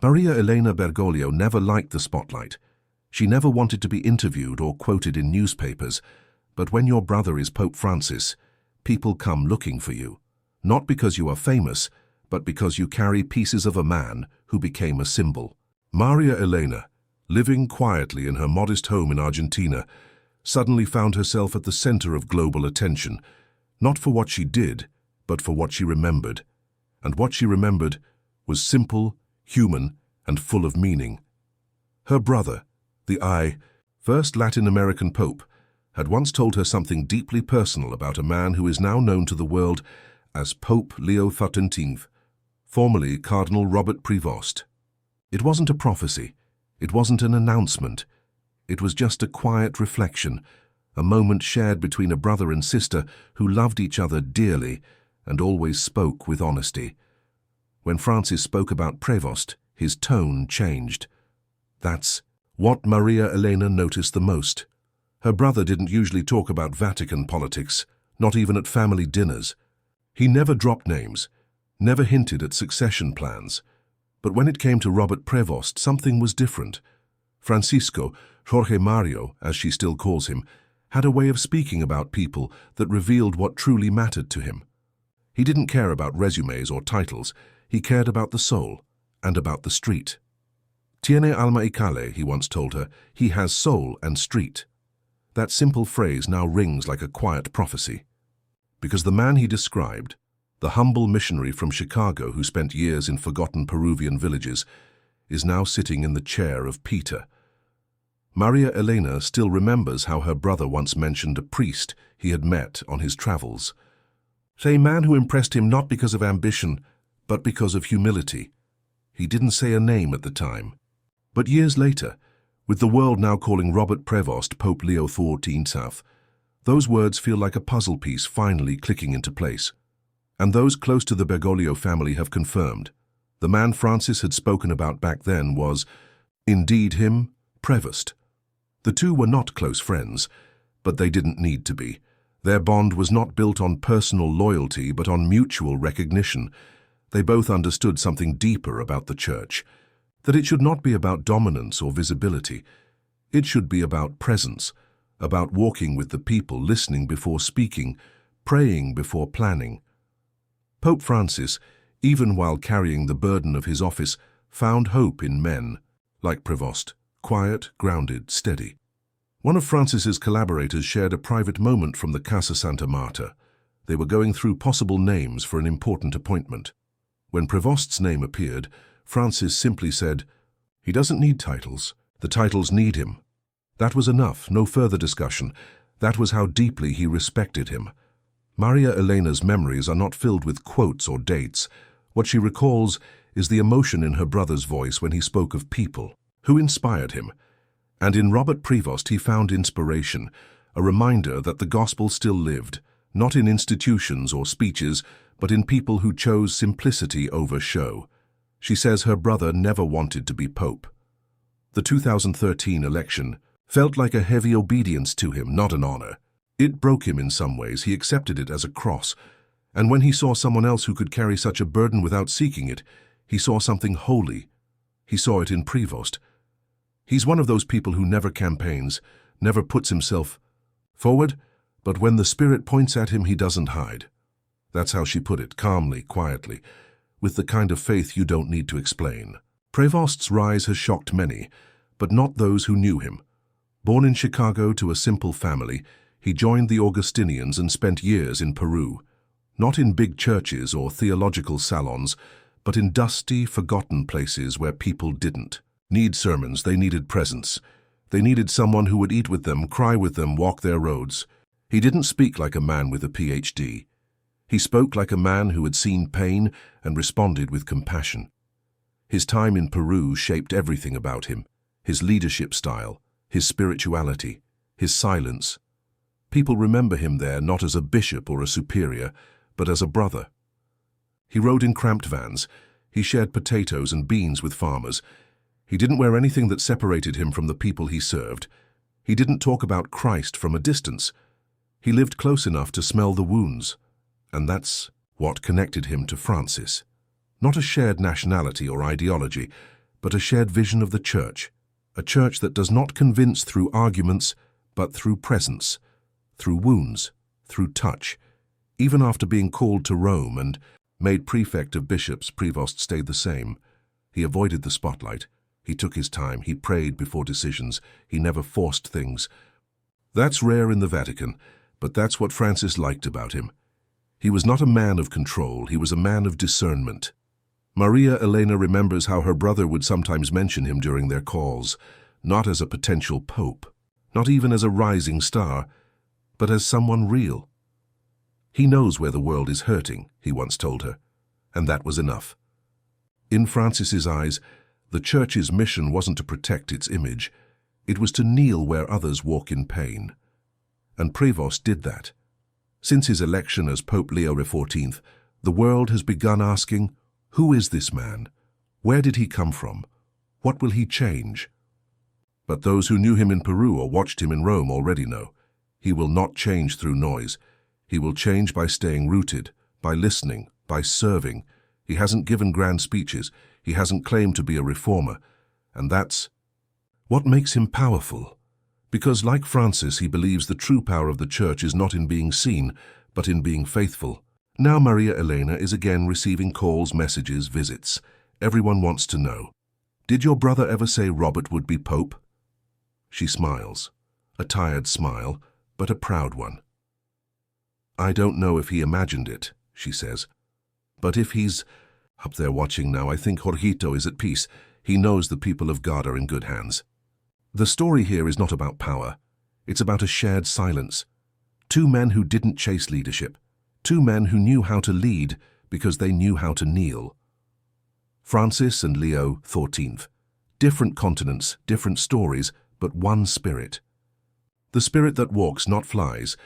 Maria Elena Bergoglio never liked the spotlight. She never wanted to be interviewed or quoted in newspapers, but when your brother is Pope Francis, people come looking for you, not because you are famous, but because you carry pieces of a man who became a symbol. Maria Elena, living quietly in her modest home in Argentina, suddenly found herself at the center of global attention, not for what she did, but for what she remembered. And what she remembered was simple, human, and full of meaning. Her brother, the first Latin American pope, had once told her something deeply personal about a man who is now known to the world as Pope Leo XIV, formerly Cardinal Robert Prevost. It wasn't a prophecy, it wasn't an announcement, it was just a quiet reflection, a moment shared between a brother and sister who loved each other dearly and always spoke with honesty. When Francis spoke about Prevost, his tone changed. That's what Maria Elena noticed the most. Her brother didn't usually talk about Vatican politics, not even at family dinners. He never dropped names, never hinted at succession plans. But when it came to Robert Prevost, something was different. Francisco, Jorge Mario, as she still calls him, had a way of speaking about people that revealed what truly mattered to him. He didn't care about resumes or titles, he cared about the soul and about the street. Tiene alma y calle, he once told her, he has soul and street. That simple phrase now rings like a quiet prophecy. Because the man he described, the humble missionary from Chicago who spent years in forgotten Peruvian villages, is now sitting in the chair of Peter. Maria Elena still remembers how her brother once mentioned a priest he had met on his travels. A man who impressed him not because of ambition, but because of humility. He didn't say a name at the time. But years later, with the world now calling Robert Prevost Pope Leo XIV, those words feel like a puzzle piece finally clicking into place. And those close to the Bergoglio family have confirmed. The man Francis had spoken about back then was, indeed him, Prevost. The two were not close friends, but they didn't need to be. Their bond was not built on personal loyalty, but on mutual recognition. They both understood something deeper about the Church, that it should not be about dominance or visibility. It should be about presence, about walking with the people, listening before speaking, praying before planning. Pope Francis, even while carrying the burden of his office, found hope in men, like Prevost, quiet, grounded, steady. One of Francis's collaborators shared a private moment from the Casa Santa Marta. They were going through possible names for an important appointment. When Prevost's name appeared, Francis simply said, "He doesn't need titles. The titles need him." That was enough, no further discussion. That was how deeply he respected him. Maria Elena's memories are not filled with quotes or dates. What she recalls is the emotion in her brother's voice when he spoke of people who inspired him. And in Robert Prevost he found inspiration, a reminder that the gospel still lived, not in institutions or speeches, but in people who chose simplicity over show. She says her brother never wanted to be pope. The 2013 election felt like a heavy obedience to him, not an honor. It broke him in some ways. He accepted it as a cross. And when he saw someone else who could carry such a burden without seeking it, he saw something holy. He saw it in Prevost. He's one of those people who never campaigns, never puts himself forward, but when the Spirit points at him, he doesn't hide. That's how she put it, calmly, quietly, with the kind of faith you don't need to explain. Prevost's rise has shocked many, but not those who knew him. Born in Chicago to a simple family, he joined the Augustinians and spent years in Peru. Not in big churches or theological salons, but in dusty, forgotten places where people didn't need sermons, they needed presence. They needed someone who would eat with them, cry with them, walk their roads. He didn't speak like a man with a PhD. He spoke like a man who had seen pain and responded with compassion. His time in Peru shaped everything about him, his leadership style, his spirituality, his silence. People remember him there not as a bishop or a superior, but as a brother. He rode in cramped vans. He shared potatoes and beans with farmers. He didn't wear anything that separated him from the people he served. He didn't talk about Christ from a distance. He lived close enough to smell the wounds. And that's what connected him to Francis. Not a shared nationality or ideology, but a shared vision of the church, a church that does not convince through arguments, but through presence, through wounds, through touch. Even after being called to Rome and made prefect of bishops, Prevost stayed the same. He avoided the spotlight. He took his time. He prayed before decisions. He never forced things. That's rare in the Vatican, but that's what Francis liked about him. He was not a man of control. He was a man of discernment. Maria Elena remembers how her brother would sometimes mention him during their calls, not as a potential pope, not even as a rising star, but as someone real. He knows where the world is hurting, he once told her, and that was enough. In Francis's eyes, the Church's mission wasn't to protect its image, it was to kneel where others walk in pain. And Prevost did that. Since his election as Pope Leo XIV, the world has begun asking, who is this man? Where did he come from? What will he change? But those who knew him in Peru or watched him in Rome already know. He will not change through noise. He will change by staying rooted, by listening, by serving. He hasn't given grand speeches. He hasn't claimed to be a reformer. And that's what makes him powerful. Because like Francis, he believes the true power of the Church is not in being seen, but in being faithful. Now Maria Elena is again receiving calls, messages, visits. Everyone wants to know, did your brother ever say Robert would be Pope? She smiles, a tired smile, but a proud one. I don't know if he imagined it, she says. But if he's up there watching now, I think Jorgito is at peace. He knows the people of God are in good hands. The story here is not about power. It's about a shared silence. Two men who didn't chase leadership. Two men who knew how to lead because they knew how to kneel. Francis and Leo XIV. Different continents, different stories, but one spirit. The spirit that walks, not flies,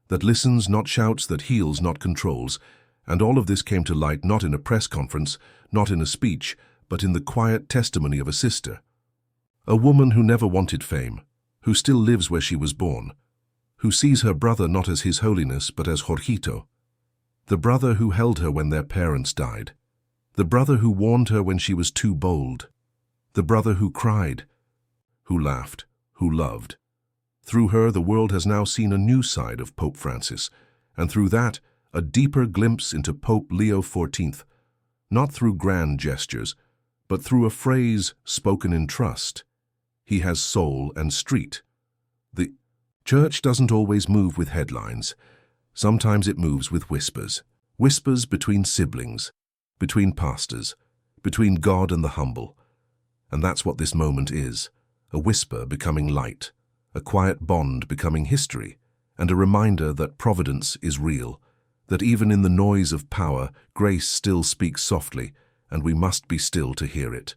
that listens, not shouts, that heals, not controls. And all of this came to light not in a press conference, not in a speech, but in the quiet testimony of a sister. A woman who never wanted fame, who still lives where she was born, who sees her brother not as His Holiness but as Jorgito. The brother who held her when their parents died. The brother who warned her when she was too bold. The brother who cried, who laughed, who loved. Through her, the world has now seen a new side of Pope Francis, and through that, a deeper glimpse into Pope Leo XIV, not through grand gestures, but through a phrase spoken in trust. He has soul and street. The Church doesn't always move with headlines. Sometimes it moves with whispers. Whispers between siblings, between pastors, between God and the humble. And that's what this moment is, a whisper becoming light, a quiet bond becoming history, and a reminder that providence is real, that even in the noise of power, grace still speaks softly, and we must be still to hear it.